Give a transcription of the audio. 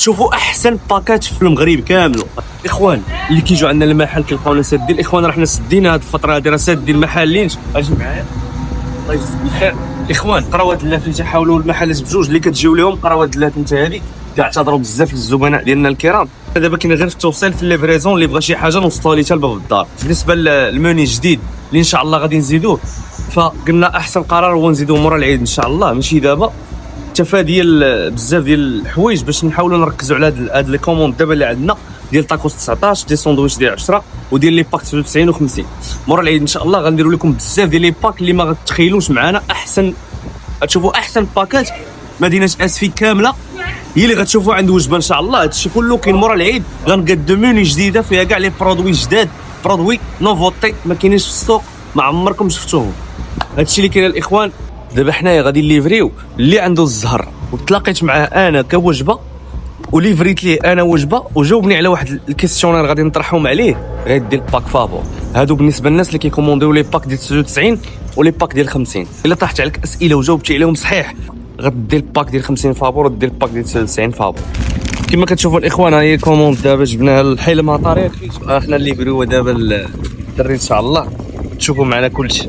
شوفوا احسن باكات في المغرب كامل اخوان اللي كيجوا عندنا المحل كيلقاونا سادين. الاخوان راه حنا سدينا هذه الفتره هذه، راه سادين المحلين. اجي معايا الله يجزيك بخير. الاخوان قراوات اللات اللي تحاولوا المحلات بجوج اللي كتجيو لهم قراوات اللات انت هذه كيعتذروا بزاف للزبناء ديالنا الكرام. دابا كاين غير في التوصيل في الليفريزون، اللي بغى شي حاجه نوصلوها ليه حتى لباب الدار. بالنسبه للموني الجديد اللي ان شاء الله غادي نزيدوه، فقلنا احسن قرار هو نزيدوه مورا العيد ان شاء الله، ماشي دابا. تفا ديال بزاف ديال الحوايج باش نحاولوا نركزوا على هاد لي كوموند دابا اللي عندنا ديال تاكوس 19 ديال ساندويتش ديال 10 وديال لي باك 99 و50. مورا العيد ان شاء الله غنديروا لكم بزاف ديال لي باك اللي ما غتخيلوش معنا. احسن غتشوفوا احسن باكات مدينه اسفي كامله هي اللي غتشوفوا عند وجبه ان شاء الله. هادشي كله كاين مورا العيد. غنقدموا ميني جديده فيها كاع لي برودوي جداد، برودوي نوفوتي ما كاينينش في السوق، ما عمركم شفتوهم. هادشي اللي كاين الاخوان. دابا حنايا غادي نليفريو اللي عنده الزهر وتلاقيت معاه انا كوجبه وليفريت ليه انا وجبه وجاوبني على واحد الكيستيونير غادي نطرحهم عليه، غيدي الباك فابور. هادو بالنسبه للناس اللي كيكومونديو لي باك ديال 99 ولي باك ديال 50. الا طرحت عليك اسئله وجاوبتي عليهم صحيح غدي الباك ديال 50 فابور ودي الباك ديال 99 فابور. كما كتشوفوا الاخوان هي كوموند دابا جبناها لحي المطار. حنا نليفريو دابا الدري ان شاء الله. تشوفوا معنا كلشي.